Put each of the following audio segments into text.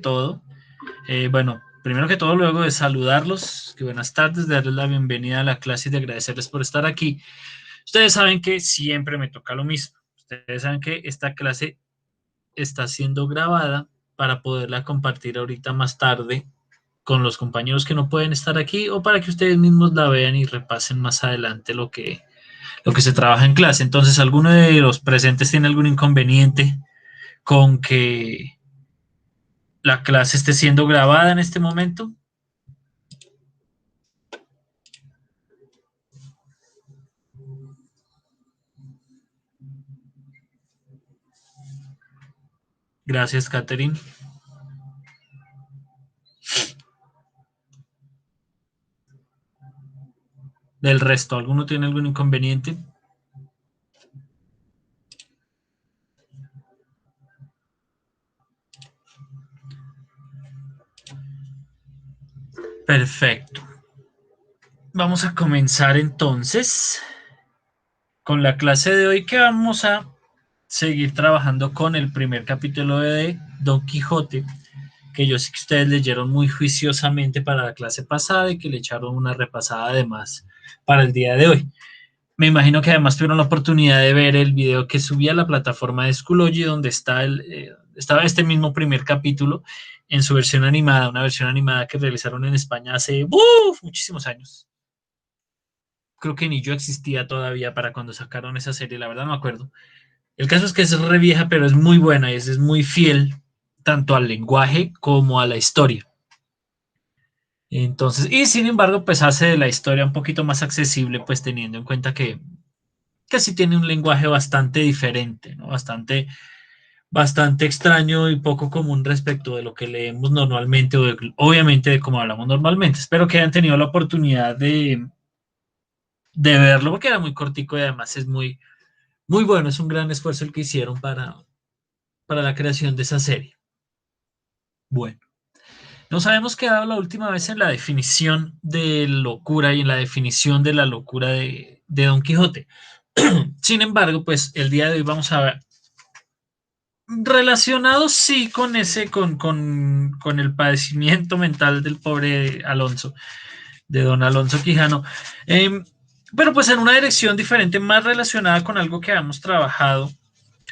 todo, bueno, primero que todo, luego de saludarlos, que buenas tardes, de darles la bienvenida a la clase y de agradecerles por estar aquí. Ustedes saben que siempre me toca lo mismo. Ustedes saben que esta clase está siendo grabada para poderla compartir ahorita más tarde con los compañeros que no pueden estar aquí o para que ustedes mismos la vean y repasen más adelante lo que se trabaja en clase. Entonces, ¿alguno de los presentes tiene algún inconveniente con que la clase esté siendo grabada en este momento? Gracias, Catherine. Del resto, ¿alguno tiene algún inconveniente? Perfecto. Vamos a comenzar entonces con la clase de hoy, que vamos a seguir trabajando con el primer capítulo de Don Quijote, que yo sé que ustedes leyeron muy juiciosamente para la clase pasada y que le echaron una repasada además para el día de hoy. Me imagino que además tuvieron la oportunidad de ver el video que subí a la plataforma de Schoology, donde estaba este mismo primer capítulo en su versión animada, una versión animada que realizaron en España hace muchísimos años. Creo que ni yo existía todavía para cuando sacaron esa serie, la verdad no me acuerdo. El caso es que es re vieja, pero es muy buena y es muy fiel tanto al lenguaje como a la historia. Entonces, y sin embargo, pues hace de la historia un poquito más accesible, pues teniendo en cuenta que sí tiene un lenguaje bastante diferente, ¿no? Bastante extraño y poco común respecto de lo que leemos normalmente o obviamente de cómo hablamos normalmente. Espero que hayan tenido la oportunidad de verlo porque era muy cortico y además es muy bueno. Es un gran esfuerzo el que hicieron para la creación de esa serie. Bueno, nos habíamos quedado la última vez en la definición de locura y en la definición de la locura de Don Quijote. Sin embargo, pues el día de hoy vamos a ver relacionado sí con con el padecimiento mental del pobre Alonso, de don Alonso Quijano, eh, pero pues en una dirección diferente, más relacionada con algo que habíamos trabajado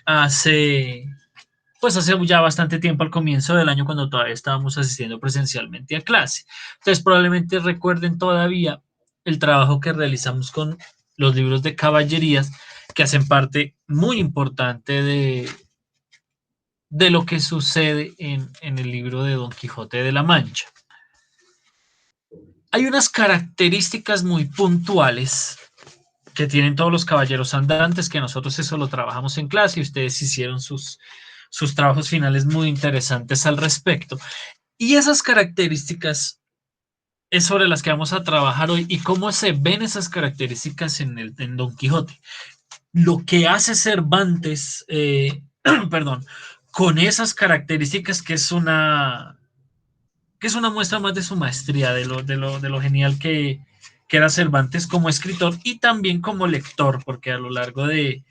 hace, pues hace ya bastante tiempo al comienzo del año cuando todavía estábamos asistiendo presencialmente a clase. Entonces probablemente recuerden todavía el trabajo que realizamos con los libros de caballerías que hacen parte muy importante de lo que sucede en el libro de Don Quijote de la Mancha. Hay unas características muy puntuales que tienen todos los caballeros andantes, que nosotros eso lo trabajamos en clase y ustedes hicieron sus trabajos finales muy interesantes al respecto. Y esas características es sobre las que vamos a trabajar hoy y cómo se ven esas características en Don Quijote. Lo que hace Cervantes, perdón, con esas características que es una muestra más de su maestría, de lo genial que era Cervantes como escritor y también como lector, porque a lo largo del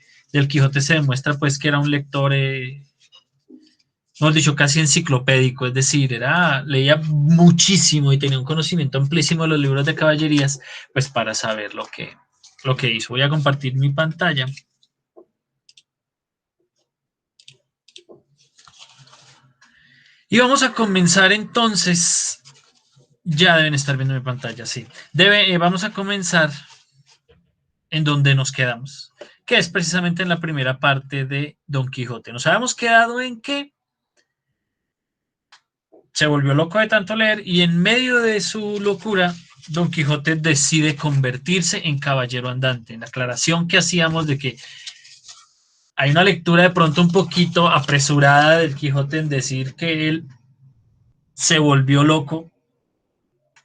Quijote se demuestra pues que era un lector, hemos dicho, casi enciclopédico, es decir, leía muchísimo y tenía un conocimiento amplísimo de los libros de caballerías, pues para saber lo que hizo. Voy a compartir mi pantalla. Y vamos a comenzar entonces. Ya deben estar viendo mi pantalla, sí. Vamos a comenzar en donde nos quedamos, que es precisamente en la primera parte de Don Quijote. Nos habíamos quedado en que se volvió loco de tanto leer y en medio de su locura, Don Quijote decide convertirse en caballero andante. En la aclaración que hacíamos de que hay una lectura de pronto un poquito apresurada del Quijote en decir que él se volvió loco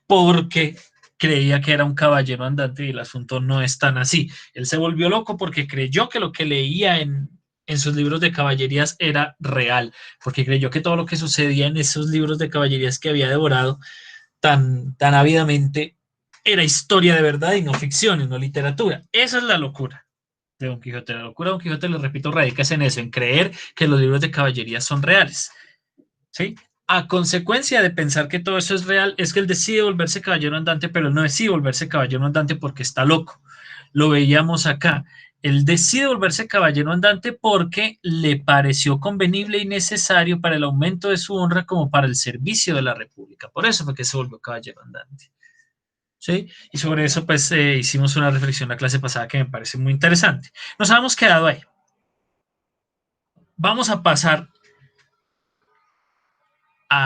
porque creía que era un caballero andante y el asunto no es tan así. Él se volvió loco porque creyó que lo que leía en sus libros de caballerías era real, porque creyó que todo lo que sucedía en esos libros de caballerías que había devorado tan ávidamente era historia de verdad y no ficción, y no literatura. Esa es la locura de Don Quijote. La locura de Don Quijote, les repito, radica en eso, en creer que los libros de caballerías son reales. ¿Sí? A consecuencia de pensar que todo eso es real, es que él decide volverse caballero andante, pero él no decide volverse caballero andante porque está loco. Lo veíamos acá. Él decide volverse caballero andante porque le pareció convenible y necesario para el aumento de su honra como para el servicio de la República. Por eso fue que se volvió caballero andante. ¿Sí? Y sobre eso pues hicimos una reflexión la clase pasada que me parece muy interesante. Nos habíamos quedado ahí. Vamos a pasar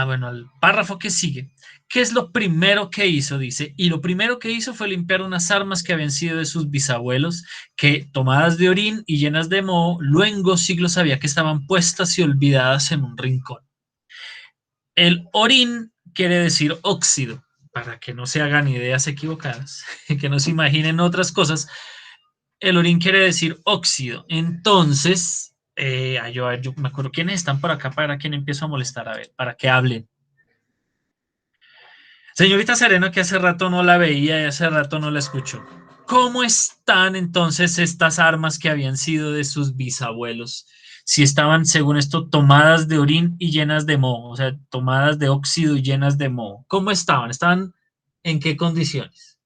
bueno, al párrafo que sigue. ¿Qué es lo primero que hizo? Dice, y lo primero que hizo fue limpiar unas armas que habían sido de sus bisabuelos, que tomadas de orín y llenas de moho, luego siglos sabía que estaban puestas y olvidadas en un rincón. El orín quiere decir óxido, para que no se hagan ideas equivocadas, que no se imaginen otras cosas. El orín quiere decir óxido. Entonces, yo me acuerdo quiénes están por acá para quien empiezo a molestar, a ver, para que hablen. Señorita Sereno, que hace rato no la veía y hace rato no la escucho. ¿Cómo están entonces estas armas que habían sido de sus bisabuelos? Si estaban, según esto, tomadas de orín y llenas de moho, o sea, tomadas de óxido y llenas de moho. ¿Cómo estaban? ¿Estaban en qué condiciones?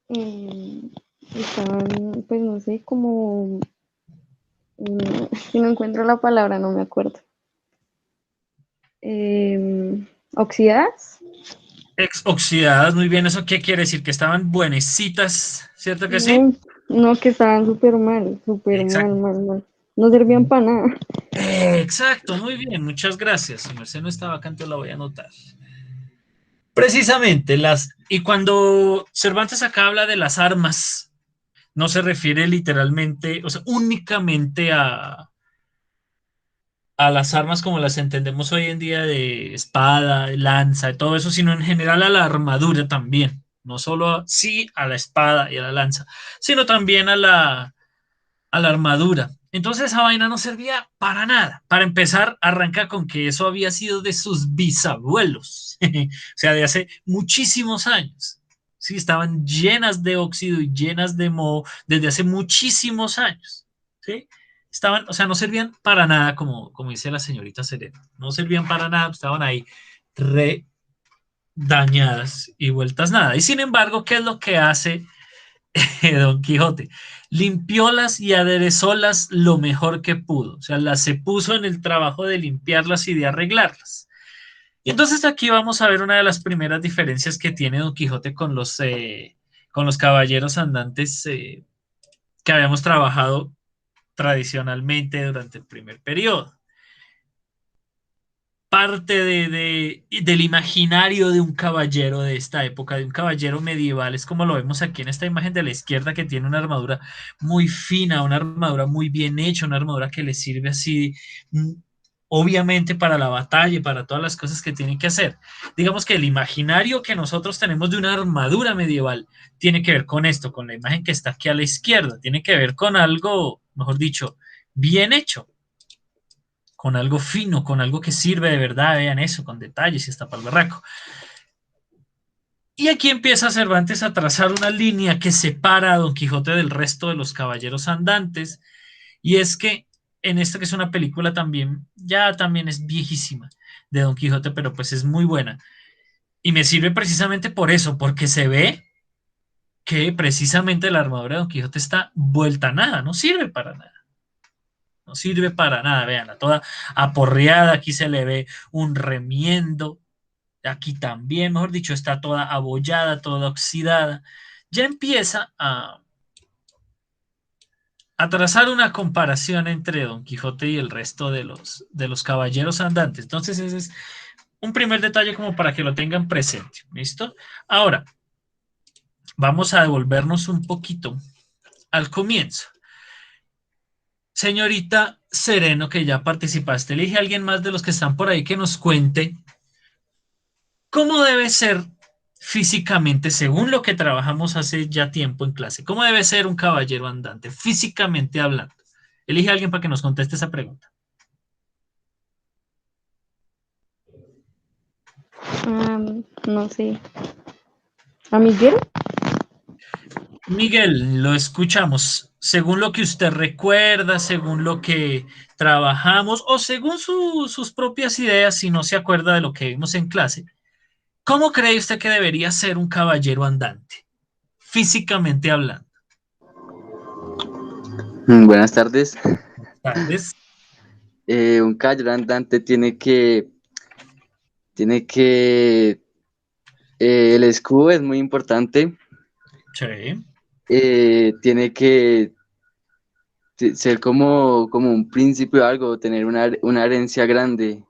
Eh, estaban, pues no sé, como, si no encuentro la palabra, no me acuerdo. ¿Oxidadas? Oxidadas, muy bien. ¿Eso qué quiere decir? Que estaban buenecitas, ¿cierto que sí? No, no, que estaban súper mal, Exacto. mal, mal. No servían para nada. Exacto, muy bien, muchas gracias. Si Merced no estaba acá, entonces la voy a anotar. Precisamente, y cuando Cervantes acá habla de las armas, no se refiere literalmente, o sea, únicamente a las armas como las entendemos hoy en día de espada, de lanza, de todo eso, sino en general a la armadura también. No solo sí a la espada y a la lanza, sino también a la armadura. Entonces esa vaina no servía para nada. Para empezar, arranca con que eso había sido de sus bisabuelos, o sea, de hace muchísimos años. Sí, estaban llenas de óxido y llenas de moho desde hace muchísimos años. ¿Sí? Estaban, o sea, no servían para nada, como dice la señorita Serena. No servían para nada, estaban ahí re dañadas y vueltas nada. Y sin embargo, ¿qué es lo que hace Don Quijote? Limpiólas y aderezólas lo mejor que pudo, o sea, las se puso en el trabajo de limpiarlas y de arreglarlas. Y entonces aquí vamos a ver una de las primeras diferencias que tiene Don Quijote con los caballeros andantes que habíamos trabajado tradicionalmente durante el primer periodo. Parte del imaginario de un caballero de esta época, de un caballero medieval, es como lo vemos aquí en esta imagen de la izquierda, que tiene una armadura muy fina, una armadura muy bien hecha, una armadura que le sirve así, mm, obviamente para la batalla y para todas las cosas que tiene que hacer. Digamos que el imaginario que nosotros tenemos de una armadura medieval tiene que ver con esto, con la imagen que está aquí a la izquierda, tiene que ver con algo, mejor dicho, bien hecho, con algo fino, con algo que sirve de verdad, vean eso, con detalles y hasta para el berraco. Y aquí empieza Cervantes a trazar una línea que separa a Don Quijote del resto de los caballeros andantes, y es que en esta que es una película también, ya también es viejísima de Don Quijote, pero pues es muy buena. Y me sirve precisamente por eso, porque se ve que precisamente la armadura de Don Quijote está vuelta a nada, no sirve para nada. No sirve para nada, veanla, toda aporreada, aquí se le ve un remiendo, aquí también, mejor dicho, está toda abollada, toda oxidada. Ya empieza a trazar una comparación entre Don Quijote y el resto de los caballeros andantes. Entonces, ese es un primer detalle como para que lo tengan presente. ¿Listo? Ahora, vamos a devolvernos un poquito al comienzo. Señorita Sereno, que ya participaste, elige a alguien más de los que están por ahí que nos cuente cómo debe ser físicamente, según lo que trabajamos hace ya tiempo en clase, cómo debe ser un caballero andante, físicamente hablando. Elige a alguien para que nos conteste esa pregunta. Ah, no sé. ¿A Miguel? Miguel, lo escuchamos. según lo que usted recuerda, según lo que trabajamos o según sus propias ideas, si no se acuerda de lo que vimos en clase, ¿cómo cree usted que debería ser un caballero andante, físicamente hablando? Buenas tardes. Tal vez, Un caballero andante tiene que, el escudo es muy importante. sí. Tiene que ser como un príncipe o algo, tener una herencia grande.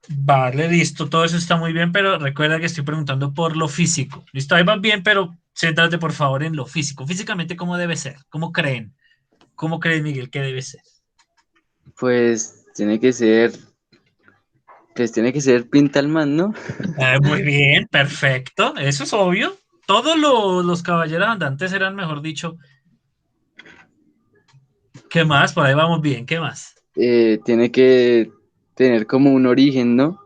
Vale, listo, todo eso está muy bien, pero recuerda que estoy preguntando por lo físico. Listo, ahí va bien, pero céntrate por favor en lo físico. Físicamente, ¿cómo debe ser? ¿Cómo creen? ¿Cómo cree Miguel que debe ser? Pues tiene que ser pinta al man, ¿no? Muy bien, perfecto, eso es obvio. Todos los caballeros andantes eran, mejor dicho, ¿qué más? Por ahí vamos bien, ¿qué más? Tiene que tener como un origen, ¿no?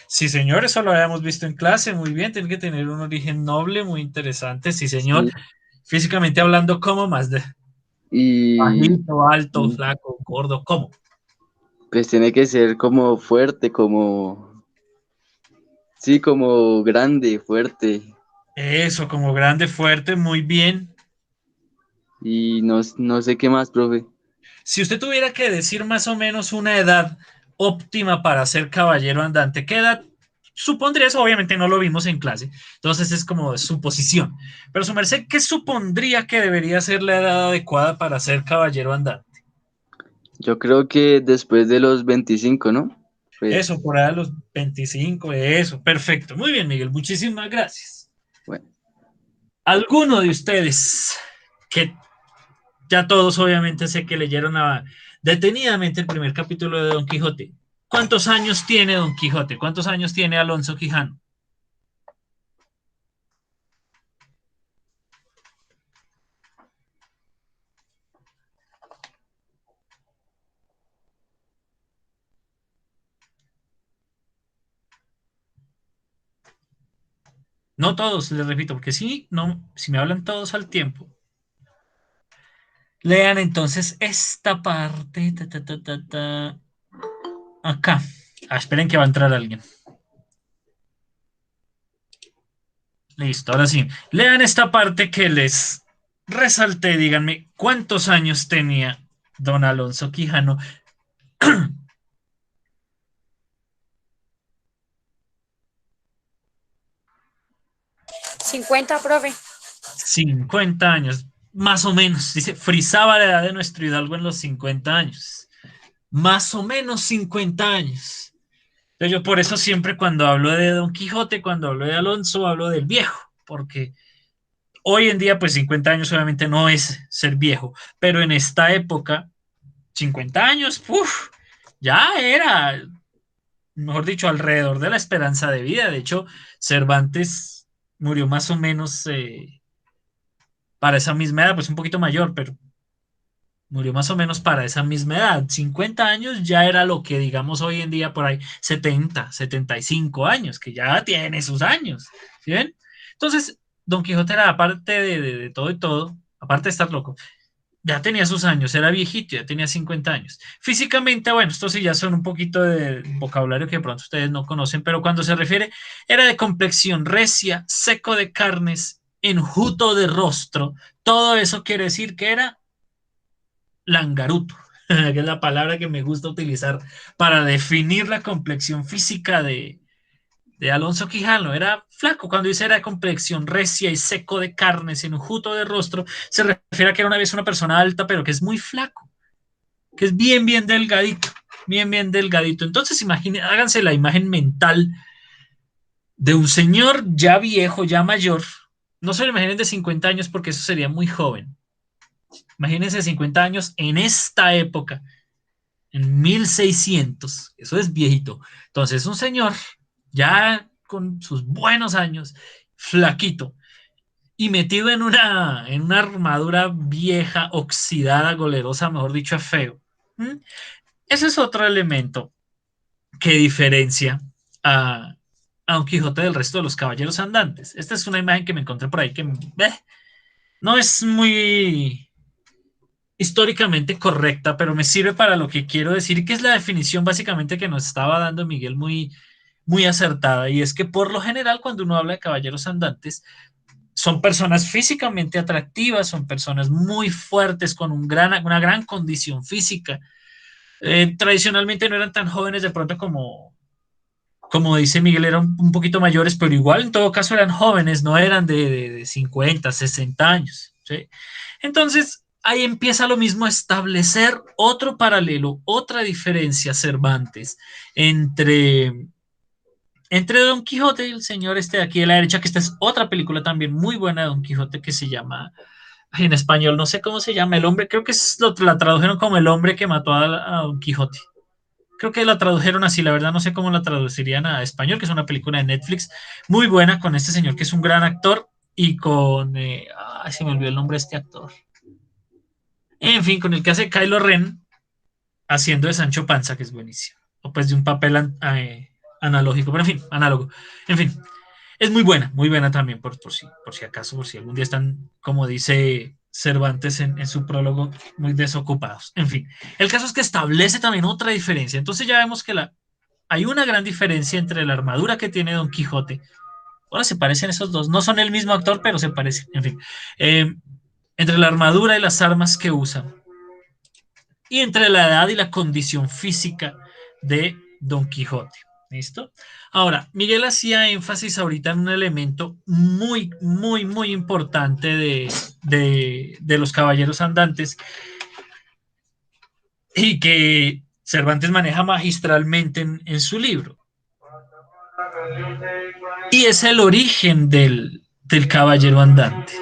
Sí, señor, eso lo habíamos visto en clase, muy bien, tiene que tener un origen noble, muy interesante, sí, señor. Sí. Físicamente hablando, ¿cómo más de Y bajito, alto, flaco, gordo? ¿Cómo? pues tiene que ser como fuerte, sí, como grande, fuerte. Eso, como grande, fuerte, muy bien. Y no sé qué más, profe. Si usted tuviera que decir más o menos una edad óptima para ser caballero andante, ¿qué edad supondría eso? Obviamente no lo vimos en clase, entonces es como suposición. Pero su merced, ¿qué supondría que debería ser la edad adecuada para ser caballero andante? Yo creo que después de los 25, ¿no? Eso, Pues, por ahí a los 25, eso, perfecto. Muy bien, Miguel, muchísimas gracias. bueno, ¿Alguno de ustedes, que ya todos obviamente sé que leyeron detenidamente el primer capítulo de Don Quijote, ¿cuántos años tiene Don Quijote? ¿Cuántos años tiene Alonso Quijano? No todos, les repito, porque si no, si me hablan todos al tiempo. Lean entonces esta parte. Acá. Esperen que va a entrar alguien. Listo, ahora sí. Lean esta parte que les resalté. Díganme cuántos años tenía don Alonso Quijano. 50, profe. 50 años, más o menos. Dice, frisaba la edad de nuestro hidalgo en los 50 años. Más o menos 50 años. Entonces yo por eso siempre cuando hablo de Don Quijote, cuando hablo de Alonso, hablo del viejo, porque hoy en día pues 50 años obviamente no es ser viejo, pero en esta época 50 años, uf, ya era, mejor dicho, alrededor de la esperanza de vida. De hecho, Cervantes murió más o menos para esa misma edad, pues un poquito mayor, pero murió más o menos para esa misma edad. 50 años ya era lo que digamos hoy en día por ahí 70, 75 años, que ya tiene sus años. ¿Sí ven? Entonces, Don Quijote era aparte de todo y todo, aparte de estar loco, ya tenía sus años, era viejito, ya tenía 50 años. Físicamente, bueno, estos sí ya son un poquito de vocabulario que de pronto ustedes no conocen, pero cuando se refiere, era de complexión recia, seco de carnes, enjuto de rostro. Todo eso quiere decir que era langaruto, que es la palabra que me gusta utilizar para definir la complexión física de Alonso Quijano. Era flaco. Cuando dice era de complexión recia y seco de carnes, enjuto de rostro, se refiere a que era una vez una persona alta, pero que es muy flaco, que es bien, bien delgadito, bien, bien delgadito. Entonces, imaginen, háganse la imagen mental de un señor ya viejo, ya mayor. No se lo imaginen de 50 años porque eso sería muy joven. Imagínense 50 años en esta época, en 1600, eso es viejito. Entonces, un señor ya con sus buenos años, flaquito, y metido en una armadura vieja, oxidada, golerosa, mejor dicho, feo. ¿Mm? Ese es otro elemento que diferencia a, a Don Quijote del resto de los caballeros andantes. Esta es una imagen que me encontré por ahí que no es muy históricamente correcta, pero me sirve para lo que quiero decir, que es la definición básicamente que nos estaba dando Miguel muy acertada, y es que por lo general cuando uno habla de caballeros andantes, son personas físicamente atractivas, son personas muy fuertes, con una gran condición física. Tradicionalmente no eran tan jóvenes de pronto como dice Miguel, eran un poquito mayores, pero igual en todo caso eran jóvenes, no eran de 50, 60 años. ¿Sí? Entonces, ahí empieza lo mismo a establecer otro paralelo, otra diferencia, Cervantes, entre Don Quijote y el señor este de aquí de la derecha, que esta es otra película también muy buena de Don Quijote que se llama, en español no sé cómo se llama, el hombre, creo que la tradujeron como el hombre que mató a Don Quijote. Creo que la tradujeron así, la verdad no sé cómo la traducirían a español, que es una película de Netflix muy buena con este señor que es un gran actor y con, se me olvidó el nombre de este actor. En fin, con el que hace Kylo Ren haciendo de Sancho Panza, que es buenísimo. O pues de un papel analógico, pero en fin, análogo. En fin, es muy buena también, por si acaso, por si algún día están, como dice Cervantes en su prólogo, muy desocupados. En fin, el caso es que establece también otra diferencia. Entonces ya vemos que hay una gran diferencia entre la armadura que tiene Don Quijote. Ahora se parecen esos dos, no son el mismo actor, pero se parecen. En fin, eh, entre la armadura y las armas que usa, y entre la edad y la condición física de Don Quijote. ¿Listo? Ahora, Miguel hacía énfasis ahorita en un elemento muy importante de los caballeros andantes y que Cervantes maneja magistralmente en su libro. Y es el origen del caballero andante.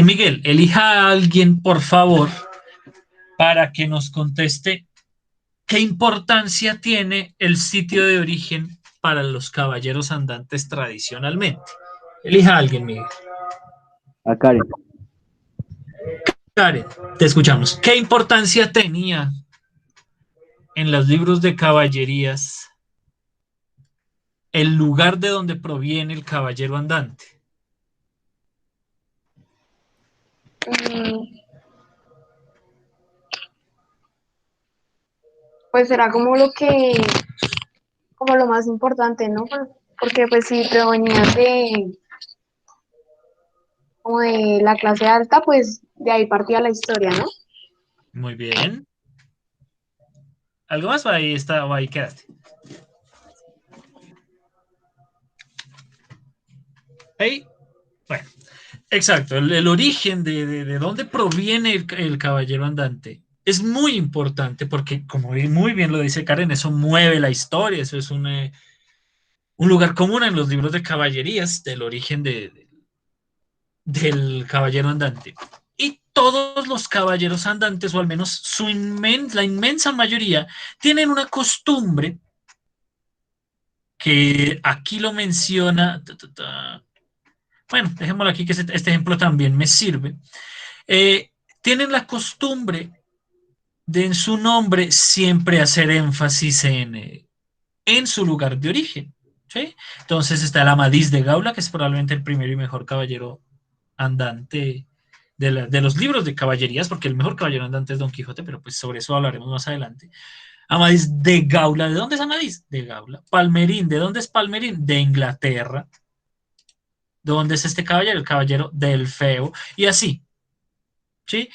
Miguel, elija a alguien, por favor, para que nos conteste qué importancia tiene el sitio de origen para los caballeros andantes tradicionalmente. Elija a alguien, Miguel. A Karen. Karen, te escuchamos. ¿Qué importancia tenía en los libros de caballerías el lugar de donde proviene el caballero andante? Mm, Pues será como lo más importante, ¿no? Porque pues si provenías como de la clase alta, pues de ahí partía la historia, ¿no? Muy bien. ¿Algo más o ahí está o ahí quedaste? Ahí, bueno, exacto. El origen de dónde proviene el caballero andante es muy importante porque, como muy bien lo dice Karen, eso mueve la historia, eso es un lugar común en los libros de caballerías del origen del caballero andante. Y todos los caballeros andantes, o al menos la inmensa mayoría, tienen una costumbre que aquí lo menciona. Bueno, dejémoslo aquí que este ejemplo también me sirve. Eh, Tienen la costumbre de en su nombre siempre hacer énfasis en su lugar de origen. ¿Sí? Entonces está el Amadís de Gaula, que es probablemente el primero y mejor caballero andante de los libros de caballerías, porque el mejor caballero andante es Don Quijote, pero pues sobre eso hablaremos más adelante. Amadís de Gaula, ¿de dónde es Amadís? De Gaula. Palmerín, ¿de dónde es Palmerín? De Inglaterra. ¿De dónde es este caballero? El caballero del Feo. Y así, ¿sí?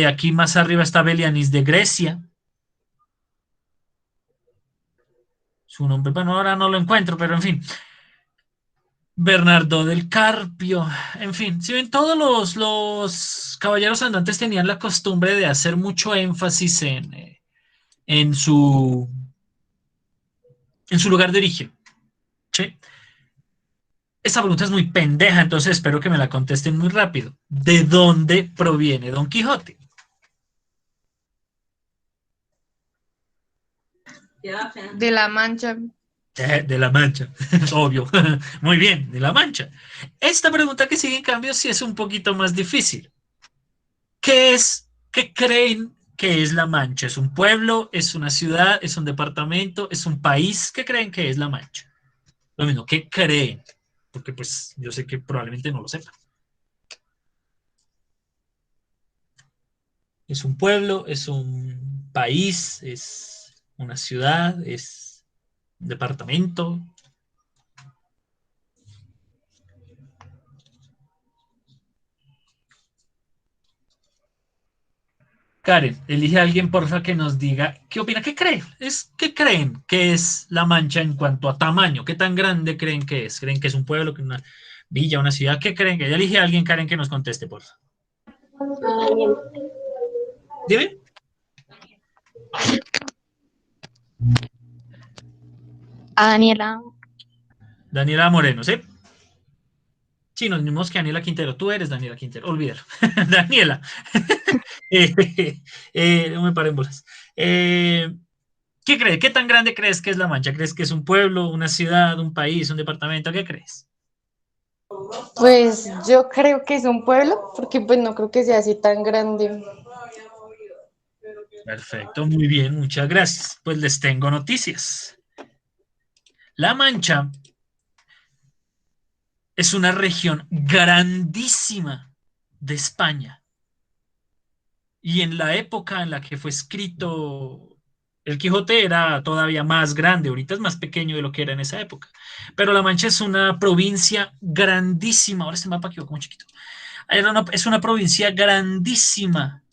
Aquí más arriba está Belianis de Grecia. Su nombre, bueno, ahora no lo encuentro, pero en fin. Bernardo del Carpio, en fin, si ven, todos los caballeros andantes tenían la costumbre de hacer mucho énfasis en su, en su lugar de origen. ¿Sí? Esta pregunta es muy pendeja, entonces espero que me la contesten muy rápido. ¿De dónde proviene Don Quijote? De La Mancha. De la Mancha, obvio. Muy bien, de la Mancha. Esta pregunta que sigue en cambio sí es un poquito más difícil. ¿Qué creen que es La Mancha? ¿Es un pueblo? ¿Es una ciudad? ¿Es un departamento? ¿Es un país? ¿Qué creen que es La Mancha? Lo mismo, ¿qué creen? Porque pues yo sé que probablemente no lo sepan. ¿Es un pueblo? ¿Es un país? ¿Es una ciudad? ¿Es un departamento? Karen, elige a alguien, porfa, que nos diga qué opina, qué creen, qué creen que es La Mancha en cuanto a tamaño, qué tan grande creen que es, creen que es un pueblo, que es una villa, una ciudad, qué creen que, ya elige a alguien, Karen, que nos conteste, porfa. Daniel. Dime. A Daniela. Daniela Moreno, ¿sí? Sí, nos mismos que Daniela Quintero, tú eres Daniela Quintero, olvídalo. Daniela. No me paren bolas. ¿Qué crees? ¿Qué tan grande crees que es La Mancha? ¿Crees que es un pueblo, una ciudad, un país, un departamento? ¿Qué crees? Pues yo creo que es un pueblo, porque pues no creo que sea así tan grande. Perfecto, muy bien, muchas gracias. Pues les tengo noticias. La Mancha es una región grandísima de España. Y en la época en la que fue escrito el Quijote era todavía más grande, ahorita es más pequeño de lo que era en esa época. Pero La Mancha es una provincia grandísima, ahora este mapa quedó como chiquito. Es una provincia grandísima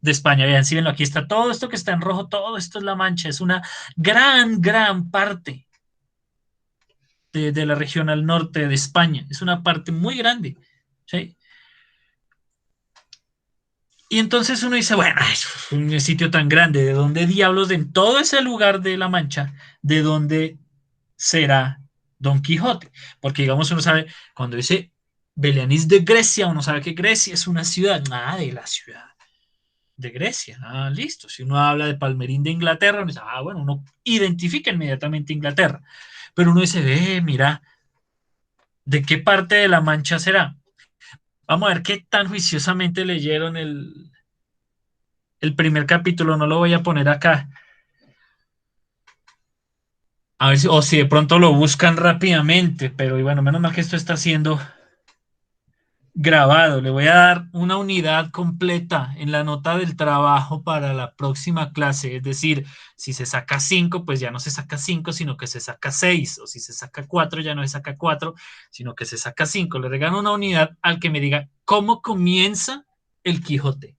de España. Vean, si ven, aquí está todo esto que está en rojo, todo esto es La Mancha, es una gran parte de la región al norte de España, es una parte muy grande, ¿sí? Y entonces uno dice, bueno, es un sitio tan grande, ¿de dónde diablos en todo ese lugar de La Mancha, de dónde será Don Quijote? Porque digamos uno sabe, cuando dice Belianís de Grecia, uno sabe que Grecia es una ciudad, nada de la ciudad de Grecia. Ah, listo. Si uno habla de Palmerín de Inglaterra, uno dice, ah, bueno, uno identifica inmediatamente Inglaterra. Pero uno dice, mira, ¿de qué parte de La Mancha será? Vamos a ver qué tan juiciosamente leyeron el primer capítulo. No lo voy a poner acá. A ver si, o si de pronto lo buscan rápidamente, pero y bueno, menos mal que esto está haciendo grabado. Le voy a dar una unidad completa en la nota del trabajo para la próxima clase. Es decir, si se saca 5, pues ya no se saca 5, sino que se saca 6. O si se saca 4, ya no se saca 4, sino que se saca 5. Le regalo una unidad al que me diga cómo comienza el Quijote.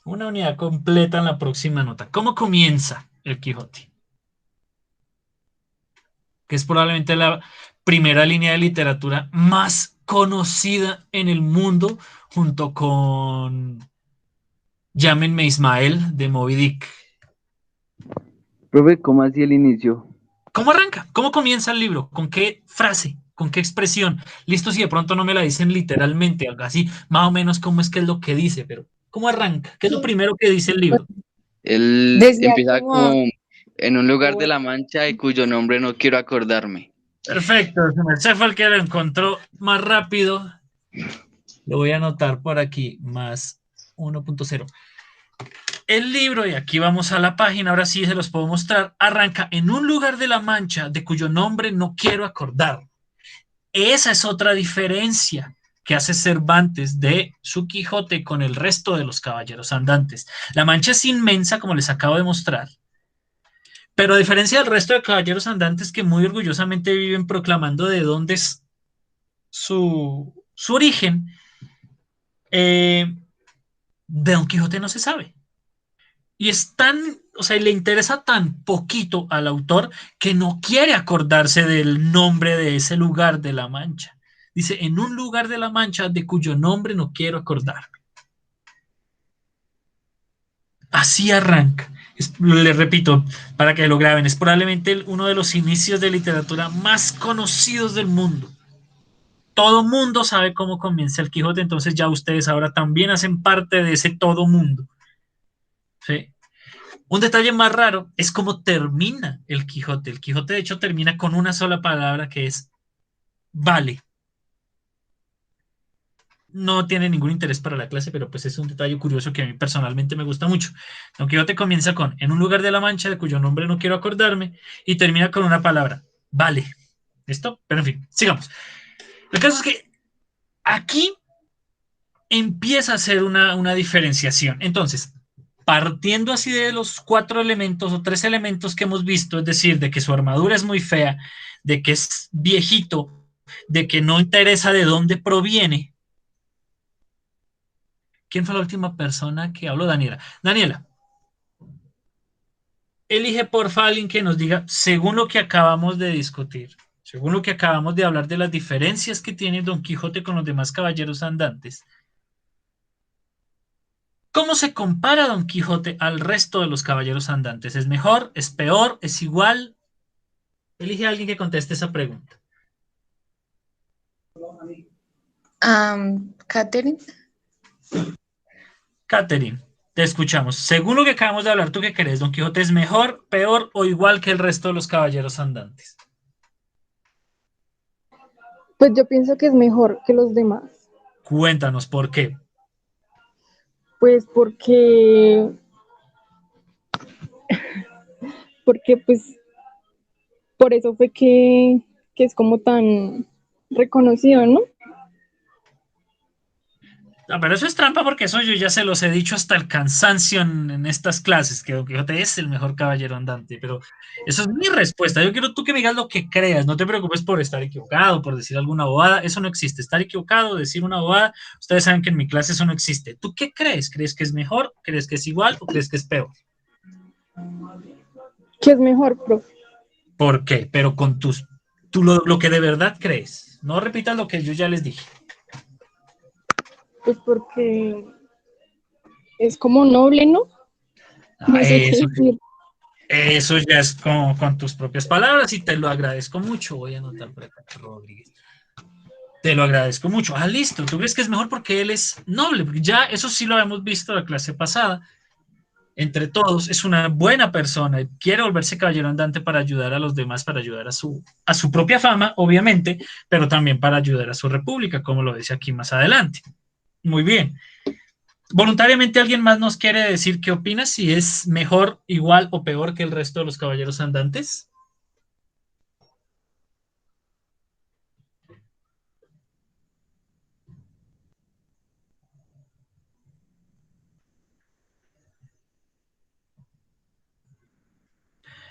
Una unidad completa en la próxima nota. ¿Cómo comienza el Quijote? Que es probablemente la primera línea de literatura más conocida en el mundo, junto con Llámenme Ismael de Moby Dick. Profe, ¿cómo así el inicio? ¿Cómo arranca? ¿Cómo comienza el libro? ¿Con qué frase? ¿Con qué expresión? Listo, si de pronto no me la dicen literalmente, algo así, más o menos cómo es que es lo que dice, pero ¿cómo arranca? ¿Qué es lo primero que dice el libro? Él Decía empieza como, como en un lugar de la Mancha y cuyo nombre no quiero acordarme. Perfecto, se fue el que lo encontró más rápido. Lo voy a anotar por aquí, más 1.0. El libro, y aquí vamos a la página, ahora sí se los puedo mostrar, arranca en un lugar de la Mancha de cuyo nombre no quiero acordar. Esa es otra diferencia que hace Cervantes de su Quijote con el resto de los caballeros andantes. La Mancha es inmensa, como les acabo de mostrar, pero a diferencia del resto de caballeros andantes que muy orgullosamente viven proclamando de dónde es su origen, de Don Quijote no se sabe. Y es tan, o sea, le interesa tan poquito al autor que no quiere acordarse del nombre de ese lugar de la Mancha. Dice, en un lugar de la Mancha de cuyo nombre no quiero acordarme. Así arranca. Les repito, para que lo graben, es probablemente uno de los inicios de literatura más conocidos del mundo. Todo mundo sabe cómo comienza el Quijote, entonces ya ustedes ahora también hacen parte de ese todo mundo. ¿Sí? Un detalle más raro es cómo termina el Quijote. El Quijote, de hecho, termina con una sola palabra que es vale. No tiene ningún interés para la clase, pero pues es un detalle curioso que a mí personalmente me gusta mucho. Don Quijote comienza con en un lugar de la Mancha de cuyo nombre no quiero acordarme y termina con una palabra, vale. ¿Listo? Pero en fin, sigamos. El caso es que aquí empieza a hacer una diferenciación. Entonces, partiendo así de los 4 elementos o 3 elementos que hemos visto, es decir, de que su armadura es muy fea, de que es viejito, de que no interesa de dónde proviene. ¿Quién fue la última persona que habló? Daniela. Daniela, elige porfa a alguien que nos diga, según lo que acabamos de discutir, según lo que acabamos de hablar de las diferencias que tiene Don Quijote con los demás caballeros andantes, ¿cómo se compara Don Quijote al resto de los caballeros andantes? ¿Es mejor? ¿Es peor? ¿Es igual? Elige a alguien que conteste esa pregunta. Catherine. Catherine, te escuchamos. Según lo que acabamos de hablar, ¿tú qué crees? ¿Don Quijote es mejor, peor o igual que el resto de los caballeros andantes? Pues yo pienso que es mejor que los demás. Cuéntanos por qué. Pues porque pues por eso fue que es como tan reconocido, ¿no? No, pero eso es trampa porque eso yo ya se los he dicho hasta el cansancio en estas clases, que Don Quijote es el mejor caballero andante, pero eso es mi respuesta. Yo quiero tú que me digas lo que creas, no te preocupes por estar equivocado, por decir alguna bobada, eso no existe. Estar equivocado, decir una bobada, ustedes saben que en mi clase eso no existe. ¿Tú qué crees? ¿Crees que es mejor? ¿Crees que es igual o crees que es peor? Que es mejor, profe. ¿Por qué? Pero con tú lo que de verdad crees. No repitas lo que yo ya les dije. Pues porque es como noble, ¿no? Ah, No sé qué decir. eso ya es con tus propias palabras y te lo agradezco mucho. Voy a anotar por acá, Rodríguez. Te lo agradezco mucho. Ah, listo. ¿Tú crees que es mejor porque él es noble? Porque ya eso sí lo habíamos visto en la clase pasada. Entre todos, es una buena persona y quiere volverse caballero andante para ayudar a los demás, para ayudar a su propia fama, obviamente, pero también para ayudar a su república, como lo dice aquí más adelante. Muy bien. Voluntariamente alguien más nos quiere decir qué opina, si es mejor, igual o peor que el resto de los caballeros andantes.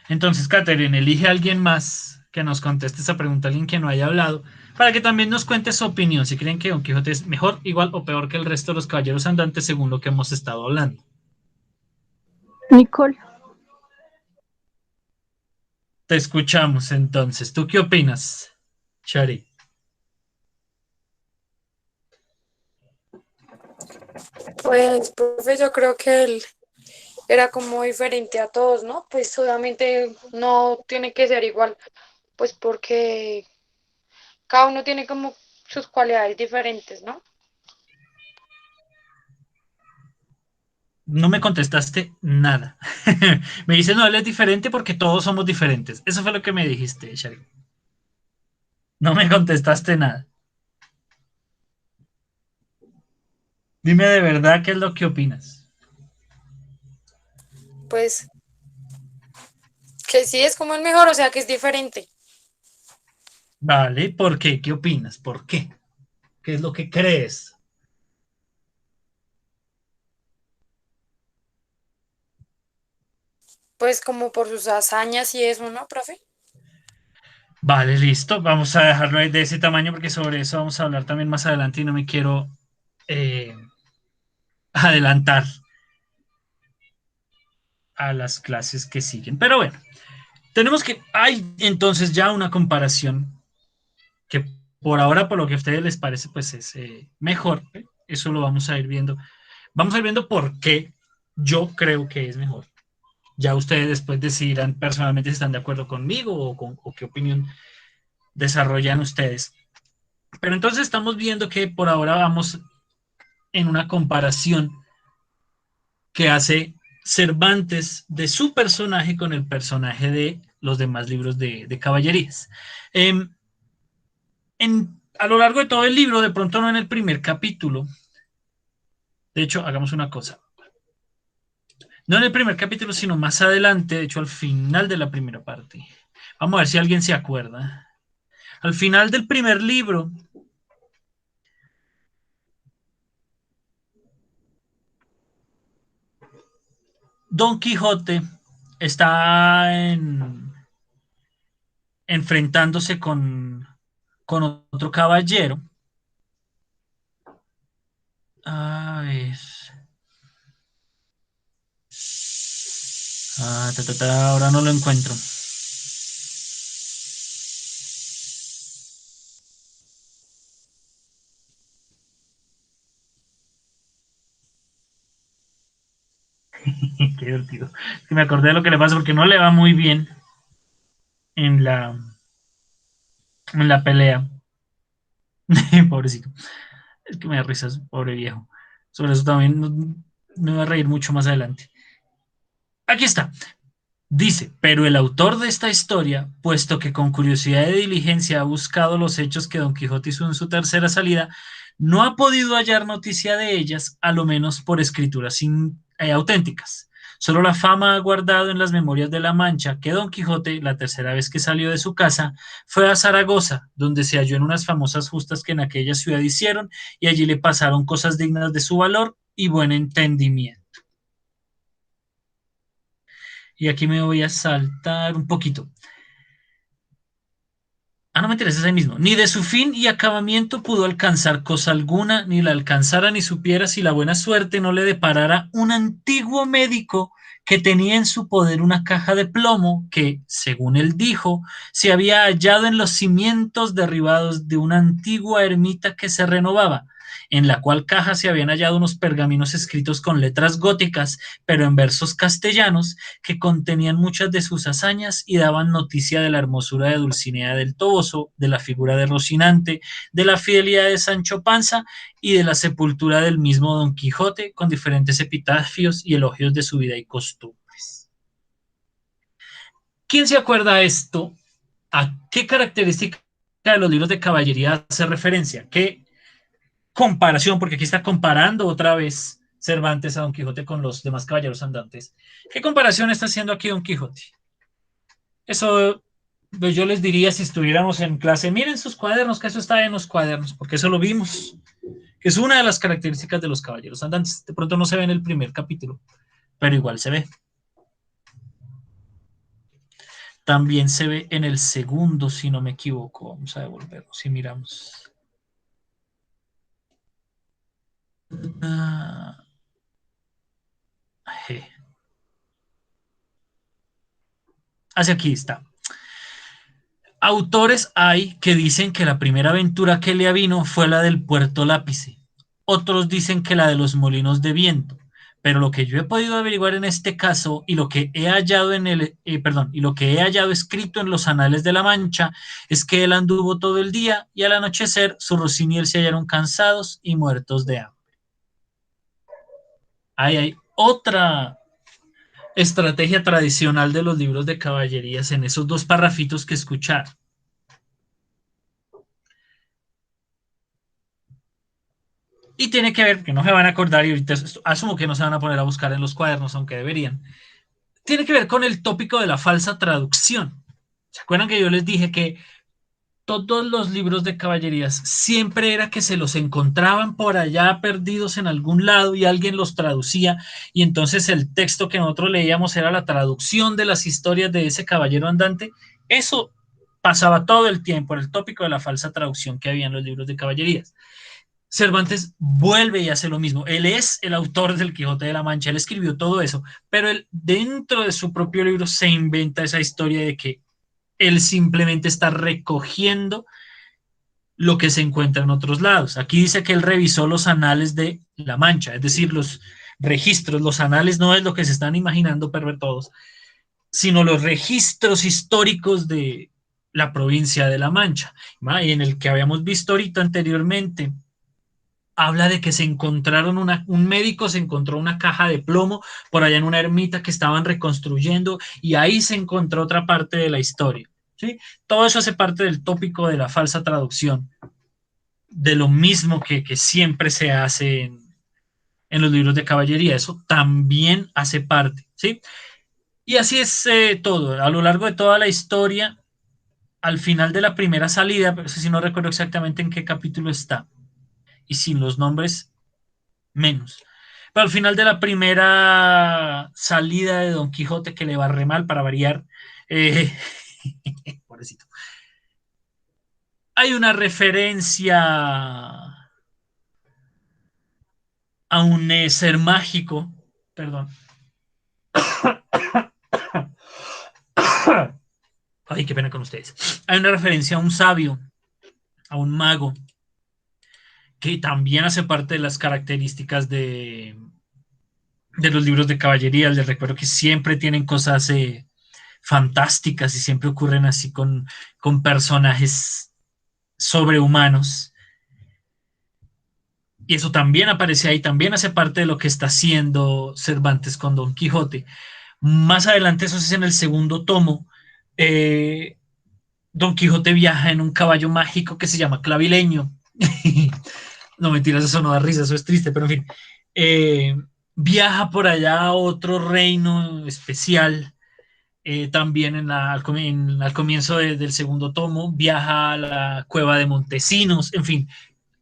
Entonces, Catherine, elige a alguien más que nos conteste esa pregunta, alguien que no haya hablado, para que también nos cuente su opinión, si creen que Don Quijote es mejor, igual o peor que el resto de los caballeros andantes según lo que hemos estado hablando. Nicole. Te escuchamos entonces. ¿Tú qué opinas, Shari? Pues, profe, yo creo que él era como diferente a todos, ¿no? Pues obviamente no tiene que ser igual, pues porque cada uno tiene como sus cualidades diferentes, ¿no? No me contestaste nada. Me dices, no, él es diferente porque todos somos diferentes. Eso fue lo que me dijiste, Shari. No me contestaste nada. Dime de verdad qué es lo que opinas. Pues que sí es como el mejor, o sea que es diferente. Vale, ¿por qué? ¿Qué opinas? ¿Por qué? ¿Qué es lo que crees? Pues como por sus hazañas y eso, ¿no, profe? Vale, listo. Vamos a dejarlo ahí de ese tamaño porque sobre eso vamos a hablar también más adelante y no me quiero eh, adelantar a las clases que siguen. Pero bueno, hay entonces ya una comparación que por ahora, por lo que a ustedes les parece, pues es mejor. Eso lo vamos a ir viendo. Vamos a ir viendo por qué yo creo que es mejor. Ya ustedes después decidirán personalmente si están de acuerdo conmigo o qué opinión desarrollan ustedes. Pero entonces estamos viendo que por ahora vamos en una comparación que hace Cervantes de su personaje con el personaje de los demás libros de caballerías. A lo largo de todo el libro, de pronto no en el primer capítulo, de hecho, hagamos una cosa. No en el primer capítulo, sino más adelante, de hecho, al final de la primera parte. Vamos a ver si alguien se acuerda. Al final del primer libro, Don Quijote está enfrentándose con otro caballero. A ver. Ahora no lo encuentro. Qué divertido. Es que me acordé de lo que le pasa porque no le va muy bien en la pelea. Pobrecito. Es que me da risas, pobre viejo. Sobre eso también me voy a reír mucho más adelante. Aquí está. Dice, pero el autor de esta historia, puesto que con curiosidad y diligencia ha buscado los hechos que Don Quijote hizo en su tercera salida, no ha podido hallar noticia de ellas, a lo menos por escrituras auténticas. Solo la fama ha guardado en las memorias de la Mancha que Don Quijote, la tercera vez que salió de su casa, fue a Zaragoza, donde se halló en unas famosas justas que en aquella ciudad hicieron, y allí le pasaron cosas dignas de su valor y buen entendimiento. Y aquí me voy a saltar un poquito. No me interesa ese mismo. Ni de su fin y acabamiento pudo alcanzar cosa alguna, ni la alcanzara ni supiera si la buena suerte no le deparara un antiguo médico que tenía en su poder una caja de plomo que, según él dijo, se había hallado en los cimientos derribados de una antigua ermita que se renovaba, en la cual caja se habían hallado unos pergaminos escritos con letras góticas, pero en versos castellanos, que contenían muchas de sus hazañas y daban noticia de la hermosura de Dulcinea del Toboso, de la figura de Rocinante, de la fidelidad de Sancho Panza y de la sepultura del mismo Don Quijote, con diferentes epitafios y elogios de su vida y costumbres. ¿Quién se acuerda de esto? ¿A qué característica de los libros de caballería hace referencia? ¿Qué comparación? Porque aquí está comparando otra vez Cervantes a Don Quijote con los demás caballeros andantes. ¿Qué comparación está haciendo aquí Don Quijote? Eso pues yo les diría si estuviéramos en clase, miren sus cuadernos, que eso está en los cuadernos, porque eso lo vimos, que es una de las características de los caballeros andantes. De pronto no se ve en el primer capítulo, pero igual se ve. También se ve en el segundo, si no me equivoco. Vamos a devolverlo, si miramos. Hacia aquí está. Autores hay que dicen que la primera aventura que le avino fue la del Puerto Lápice. Otros dicen que la de los molinos de viento. Pero lo que yo he podido averiguar en este caso y lo que he hallado y lo que he hallado escrito en los anales de la Mancha es que él anduvo todo el día y al anochecer su Rocinio y él se hallaron cansados y muertos de hambre. Ahí hay otra estrategia tradicional de los libros de caballerías en esos dos parrafitos que escuchar. Y tiene que ver, que no se van a acordar y ahorita asumo que no se van a poner a buscar en los cuadernos, aunque deberían. Tiene que ver con el tópico de la falsa traducción. ¿Se acuerdan que yo les dije que todos los libros de caballerías siempre era que se los encontraban por allá perdidos en algún lado y alguien los traducía y entonces el texto que nosotros leíamos era la traducción de las historias de ese caballero andante? Eso pasaba todo el tiempo, el tópico de la falsa traducción que había en los libros de caballerías. Cervantes vuelve y hace lo mismo. Él es el autor del Quijote de la Mancha, él escribió todo eso, pero él dentro de su propio libro se inventa esa historia de que él simplemente está recogiendo lo que se encuentra en otros lados. Aquí dice que él revisó los anales de la Mancha, es decir, los registros, los anales no es lo que se están imaginando pervertidos, sino los registros históricos de la provincia de La Mancha, y en el que habíamos visto ahorita anteriormente, habla de que se encontraron un médico se encontró una caja de plomo por allá en una ermita que estaban reconstruyendo y ahí se encontró otra parte de la historia. ¿Sí? Todo eso hace parte del tópico de la falsa traducción, de lo mismo que siempre se hace en los libros de caballería. Eso también hace parte. ¿Sí? Y así es todo. A lo largo de toda la historia, al final de la primera salida, pero si no recuerdo exactamente en qué capítulo está, y sin los nombres menos. Pero al final de la primera salida de Don Quijote, que le va re mal para variar, eh, pobrecito, hay una referencia a un ser mágico, perdón. Ay, qué pena con ustedes. Hay una referencia a un sabio, a un mago, que también hace parte de las características de los libros de caballería. Les recuerdo que siempre tienen cosas fantásticas y siempre ocurren así con personajes sobrehumanos. Y eso también aparece ahí, también hace parte de lo que está haciendo Cervantes con Don Quijote. Más adelante, eso es en el segundo tomo, eh, Don Quijote viaja en un caballo mágico que se llama Clavileño. No, mentiras, eso no da risa, eso es triste, pero en fin. Eh, Viaja por allá a otro reino especial. También al comienzo del segundo tomo, viaja a la cueva de Montesinos, en fin,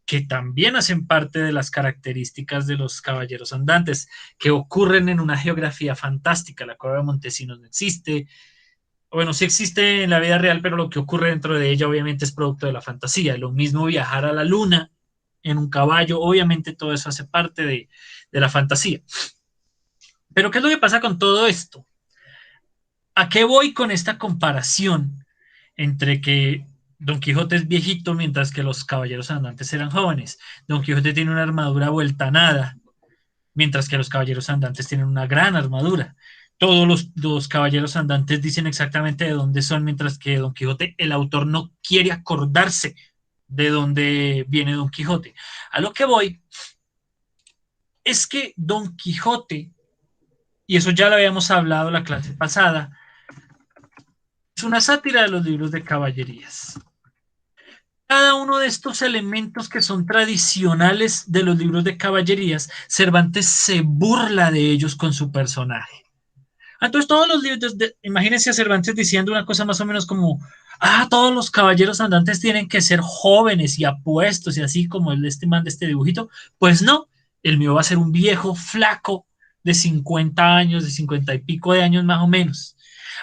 que también hacen parte de las características de los caballeros andantes, que ocurren en una geografía fantástica. La cueva de Montesinos no existe, bueno, sí existe en la vida real, pero lo que ocurre dentro de ella obviamente es producto de la fantasía. Lo mismo viajar a la luna en un caballo, obviamente todo eso hace parte de la fantasía. Pero ¿qué es lo que pasa con todo esto? ¿A qué voy con esta comparación entre que Don Quijote es viejito mientras que los caballeros andantes eran jóvenes? Don Quijote tiene una armadura vuelta a nada, mientras que los caballeros andantes tienen una gran armadura. Todos los caballeros andantes dicen exactamente de dónde son, mientras que Don Quijote, el autor no quiere acordarse de dónde viene Don Quijote. A lo que voy es que Don Quijote, y eso ya lo habíamos hablado la clase pasada, es una sátira de los libros de caballerías. Cada uno de estos elementos que son tradicionales de los libros de caballerías, Cervantes se burla de ellos con su personaje. Entonces todos los libros, imagínense a Cervantes diciendo una cosa más o menos como, todos los caballeros andantes tienen que ser jóvenes y apuestos y así como el de este man de este dibujito. Pues no, el mío va a ser un viejo flaco de 50 años, de 50 y pico de años más o menos.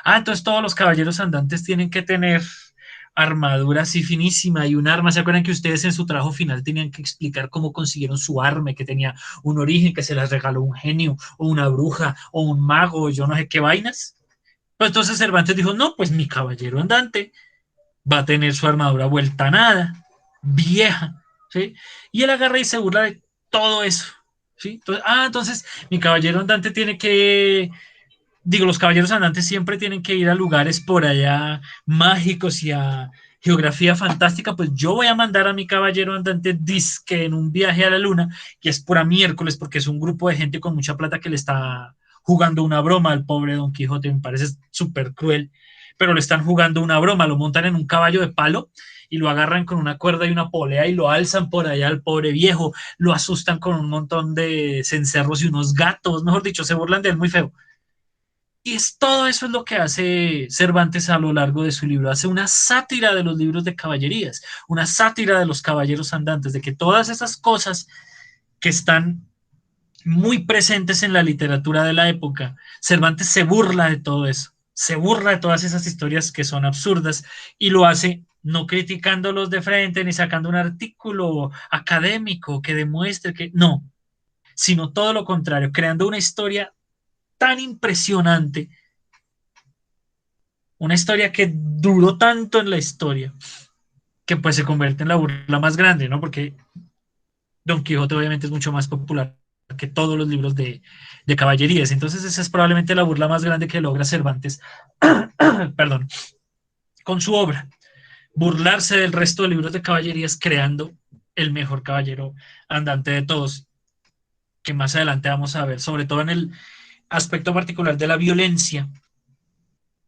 Entonces todos los caballeros andantes tienen que tener armadura así finísima y un arma. ¿Se acuerdan que ustedes en su trabajo final tenían que explicar cómo consiguieron su arma, que tenía un origen, que se las regaló un genio o una bruja o un mago o yo no sé qué vainas? Pues entonces Cervantes dijo, no, pues mi caballero andante va a tener su armadura vuelta a nada, vieja, ¿sí? Y él agarra y se burla de todo eso, ¿sí? Entonces mi caballero andante tiene que, digo, los caballeros andantes siempre tienen que ir a lugares por allá mágicos y a geografía fantástica, pues yo voy a mandar a mi caballero andante disque en un viaje a la luna, que es pura miércoles, porque es un grupo de gente con mucha plata que le está jugando una broma al pobre Don Quijote, me parece súper cruel, pero le están jugando una broma, lo montan en un caballo de palo y lo agarran con una cuerda y una polea y lo alzan por allá al pobre viejo, lo asustan con un montón de cencerros y unos gatos, mejor dicho, se burlan de él muy feo. Y todo eso es lo que hace Cervantes a lo largo de su libro. Hace una sátira de los libros de caballerías, una sátira de los caballeros andantes, de que todas esas cosas que están muy presentes en la literatura de la época, Cervantes se burla de todo eso, se burla de todas esas historias que son absurdas y lo hace no criticándolos de frente ni sacando un artículo académico que demuestre que no, sino todo lo contrario, creando una historia tan impresionante, una historia que duró tanto en la historia, que pues se convierte en la burla más grande, ¿no? Porque Don Quijote obviamente es mucho más popular que todos los libros de caballerías. Entonces esa es probablemente la burla más grande que logra Cervantes, perdón, con su obra. Burlarse del resto de libros de caballerías creando el mejor caballero andante de todos, que más adelante vamos a ver, sobre todo en el aspecto particular de la violencia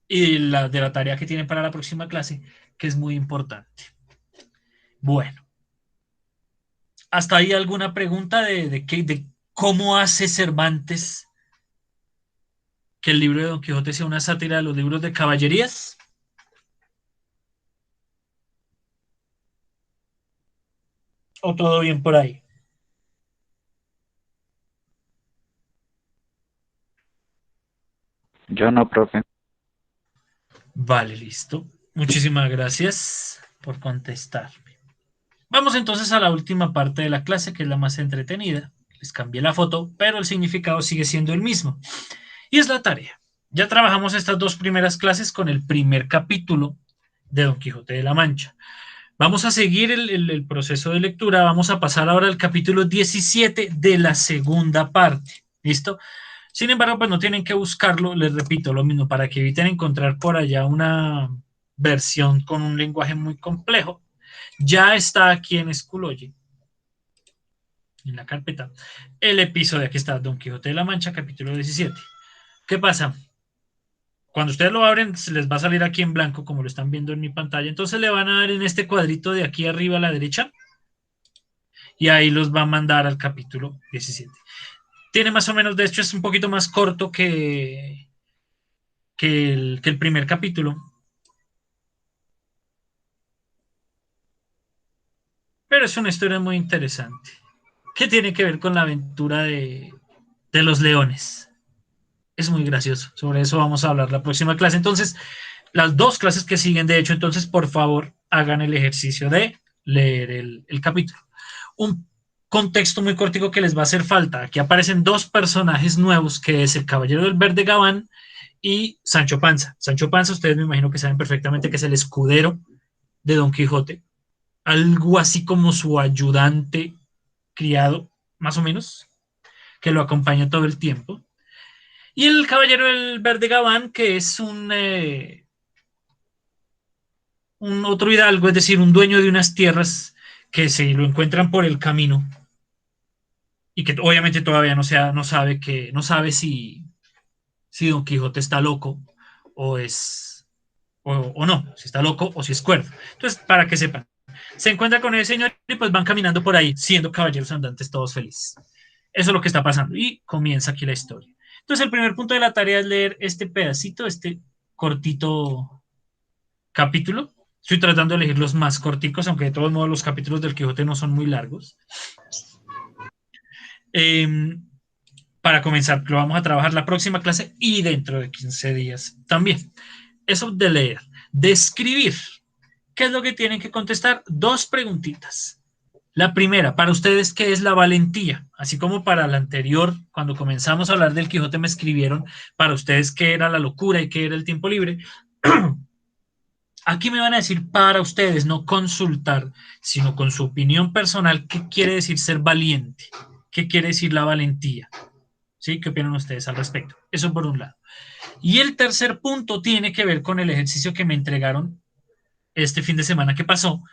y de la tarea que tienen para la próxima clase, que es muy importante. Bueno, ¿hasta ahí alguna pregunta de cómo hace Cervantes que el libro de Don Quijote sea una sátira de los libros de caballerías? ¿O todo bien por ahí? Yo no, profe. Vale, listo. Muchísimas gracias por contestarme. Vamos entonces a la última parte de la clase, que es la más entretenida. Les cambié la foto, pero el significado sigue siendo el mismo. Y es la tarea. Ya trabajamos estas dos primeras clases con el primer capítulo de Don Quijote de la Mancha. Vamos a seguir el proceso de lectura. Vamos a pasar ahora al capítulo 17 de la segunda parte. ¿Listo? Sin embargo, pues no tienen que buscarlo, les repito lo mismo, para que eviten encontrar por allá una versión con un lenguaje muy complejo. Ya está aquí en Schoology, en la carpeta, el episodio. Aquí está Don Quijote de la Mancha, capítulo 17. ¿Qué pasa? Cuando ustedes lo abren, se les va a salir aquí en blanco, como lo están viendo en mi pantalla. Entonces le van a dar en este cuadrito de aquí arriba a la derecha y ahí los va a mandar al capítulo 17. Tiene más o menos, de hecho es un poquito más corto que el primer capítulo. Pero es una historia muy interesante, que tiene que ver con la aventura de los leones. Es muy gracioso. Sobre eso vamos a hablar la próxima clase. Entonces, las dos clases que siguen, de hecho, entonces, por favor, hagan el ejercicio de leer el capítulo. Un contexto muy cortico que les va a hacer falta. Aquí aparecen dos personajes nuevos, que es el Caballero del Verde Gabán y Sancho Panza. Sancho Panza, ustedes me imagino que saben perfectamente que es el escudero de Don Quijote, algo así como su ayudante criado, más o menos, que lo acompaña todo el tiempo. Y el Caballero del Verde Gabán, que es un otro hidalgo, es decir, un dueño de unas tierras que se lo encuentran por el camino y que obviamente todavía no sabe si Don Quijote está loco o o no, si está loco o si es cuerdo. Entonces, para que sepan, se encuentra con el señor y pues van caminando por ahí, siendo caballeros andantes todos felices. Eso es lo que está pasando y comienza aquí la historia. Entonces, el primer punto de la tarea es leer este pedacito, este cortito capítulo. Estoy tratando de elegir los más corticos, aunque de todos modos los capítulos del Quijote no son muy largos. Para comenzar, lo vamos a trabajar la próxima clase y dentro de 15 días también. Eso de leer, de escribir. ¿Qué es lo que tienen que contestar? Dos preguntitas. La primera, para ustedes, ¿qué es la valentía? Así como para la anterior, cuando comenzamos a hablar del Quijote, me escribieron para ustedes qué era la locura y qué era el tiempo libre. Aquí me van a decir para ustedes, no consultar, sino con su opinión personal, ¿qué quiere decir ser valiente? ¿Qué quiere decir la valentía? ¿Sí? ¿Qué opinan ustedes al respecto? Eso por un lado. Y el tercer punto tiene que ver con el ejercicio que me entregaron este fin de semana que pasó,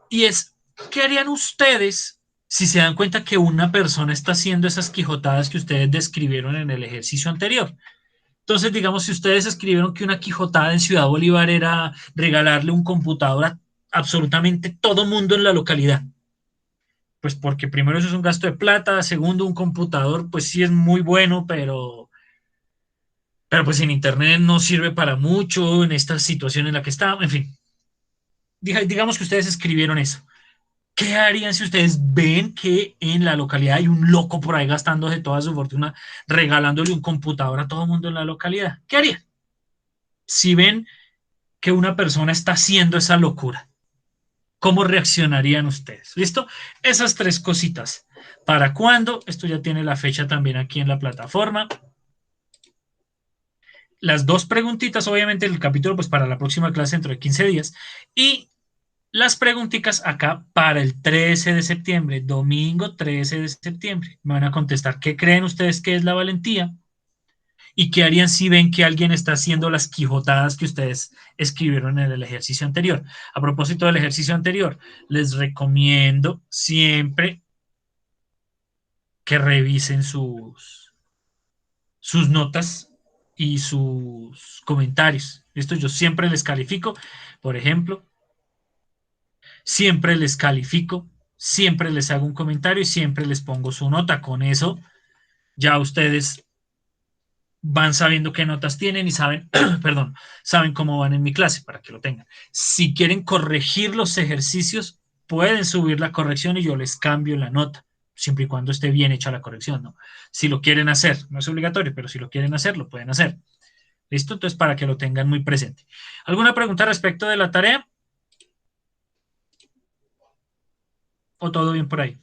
y es, ¿qué harían ustedes si se dan cuenta que una persona está haciendo esas quijotadas que ustedes describieron en el ejercicio anterior? Entonces, digamos, si ustedes escribieron que una quijotada en Ciudad Bolívar era regalarle un computador a absolutamente todo mundo en la localidad, pues porque primero eso es un gasto de plata, segundo un computador pues sí es muy bueno, pero pues en internet no sirve para mucho en esta situación en la que estamos, en fin. Digamos que ustedes escribieron eso. ¿Qué harían si ustedes ven que en la localidad hay un loco por ahí gastándose toda su fortuna regalándole un computador a todo el mundo en la localidad? ¿Qué harían? Si ven que una persona está haciendo esa locura, ¿cómo reaccionarían ustedes? ¿Listo? Esas tres cositas. ¿Para cuándo? Esto ya tiene la fecha también aquí en la plataforma. Las dos preguntitas, obviamente el capítulo pues para la próxima clase dentro de 15 días y las preguntitas acá para el 13 de septiembre, domingo 13 de septiembre. Me van a contestar qué creen ustedes que es la valentía y qué harían si ven que alguien está haciendo las quijotadas que ustedes escribieron en el ejercicio anterior. A propósito del ejercicio anterior, les recomiendo siempre que revisen sus notas y sus comentarios. Esto yo siempre les califico, por ejemplo, siempre les califico, siempre les hago un comentario y siempre les pongo su nota. Con eso ya ustedes van sabiendo qué notas tienen y saben, perdón, saben cómo van en mi clase para que lo tengan. Si quieren corregir los ejercicios, pueden subir la corrección y yo les cambio la nota, siempre y cuando esté bien hecha la corrección, ¿no? Si lo quieren hacer, no es obligatorio, pero si lo quieren hacer, lo pueden hacer. ¿Listo? Entonces, para que lo tengan muy presente. ¿Alguna pregunta respecto de la tarea? ¿O todo bien por ahí?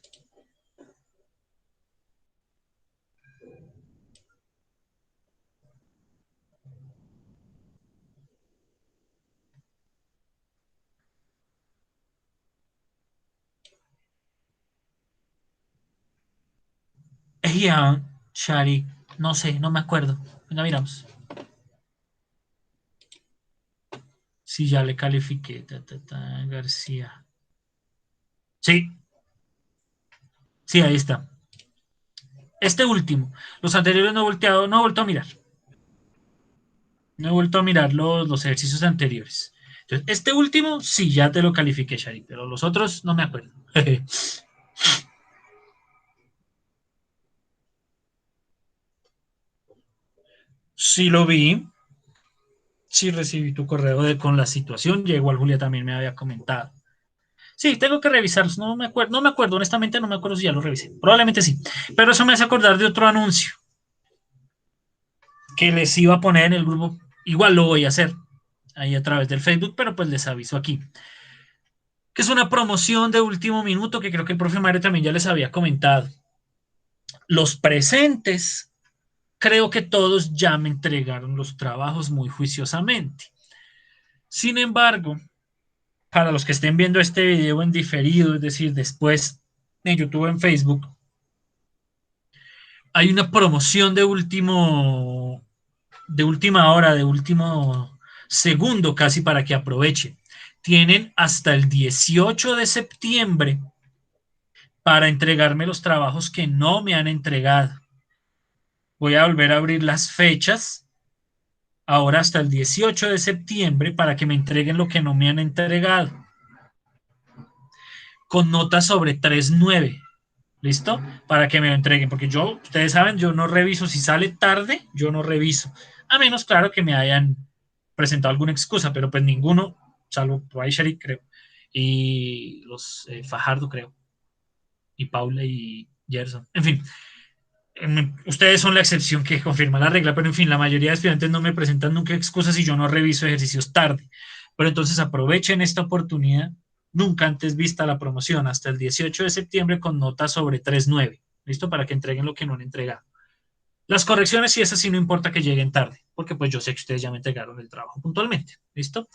Ya, Shari, no sé, no me acuerdo. Venga, miramos. Sí, ya le califiqué. García. Sí, sí, ahí está. Este último. Los anteriores no he volteado, no he vuelto a mirar. No he vuelto a mirar los ejercicios anteriores. Entonces, este último sí ya te lo califiqué, Shari, pero los otros no me acuerdo. Sí lo vi. Sí recibí tu correo con la situación. Ya igual Julia también me había comentado. Sí, tengo que revisarlos. No me acuerdo, honestamente no me acuerdo si ya lo revisé. Probablemente sí. Pero eso me hace acordar de otro anuncio que les iba a poner en el grupo. Igual lo voy a hacer ahí a través del Facebook, pero pues les aviso aquí. Que es una promoción de último minuto que creo que el profe Mario también ya les había comentado. Los presentes, creo que todos ya me entregaron los trabajos muy juiciosamente. Sin embargo, para los que estén viendo este video en diferido, es decir, después en YouTube o en Facebook, hay una promoción de última hora, de último segundo casi para que aprovechen. Tienen hasta el 18 de septiembre para entregarme los trabajos que no me han entregado. Voy a volver a abrir las fechas ahora hasta el 18 de septiembre para que me entreguen lo que no me han entregado. Con nota sobre 3.9. ¿Listo? Para que me lo entreguen, porque yo, ustedes saben, yo no reviso, si sale tarde, yo no reviso, a menos, claro, que me hayan presentado alguna excusa, pero pues ninguno, salvo Sharik, creo, y los Fajardo, creo, y Paula y Gerson, en fin, ustedes son la excepción que confirma la regla, pero en fin, la mayoría de estudiantes no me presentan nunca excusas y yo no reviso ejercicios tarde, pero entonces aprovechen esta oportunidad, nunca antes vista la promoción, hasta el 18 de septiembre con nota sobre 3.9, ¿listo? Para que entreguen lo que no han entregado. Las correcciones, sí, esas sí no importa que lleguen tarde, porque pues yo sé que ustedes ya me entregaron el trabajo puntualmente, ¿listo?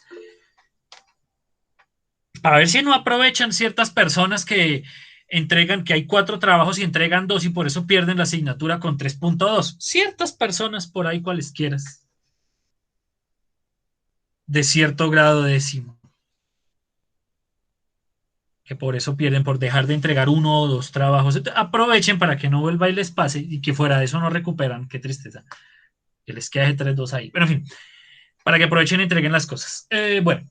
A ver si no aprovechan ciertas personas que entregan, que hay 4 trabajos y entregan 2 y por eso pierden la asignatura con 3.2. Ciertas personas por ahí cualesquiera, de cierto grado décimo, que por eso pierden, por dejar de entregar 1 o 2 trabajos. Aprovechen para que no vuelva y les pase y que fuera de eso no recuperan. Qué tristeza. Que les quede 3.2 ahí. Pero en fin, para que aprovechen y entreguen las cosas. Bueno,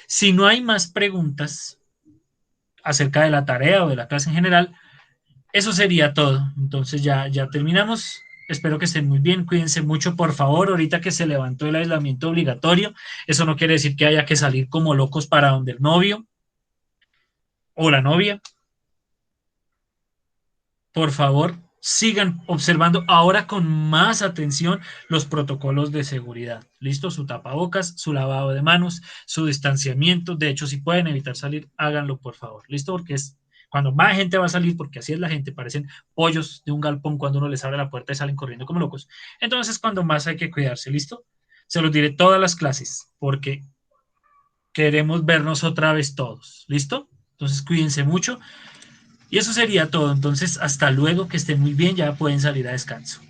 si no hay más preguntas acerca de la tarea o de la clase en general, eso sería todo. Entonces ya terminamos. Espero que estén muy bien. Cuídense mucho, por favor. Ahorita que se levantó el aislamiento obligatorio, eso no quiere decir que haya que salir como locos para donde el novio o la novia. Por favor, sigan observando ahora con más atención los protocolos de seguridad. ¿Listo? Su tapabocas, su lavado de manos, su distanciamiento. De hecho, si pueden evitar salir, háganlo, por favor. ¿Listo? Porque es cuando más gente va a salir, porque así es la gente, parecen pollos de un galpón cuando uno les abre la puerta y salen corriendo como locos. Entonces, cuando más hay que cuidarse. ¿Listo? Se los diré todas las clases, porque queremos vernos otra vez todos. ¿Listo? Entonces, cuídense mucho. Y eso sería todo. Entonces, hasta luego, que estén muy bien, ya pueden salir a descanso.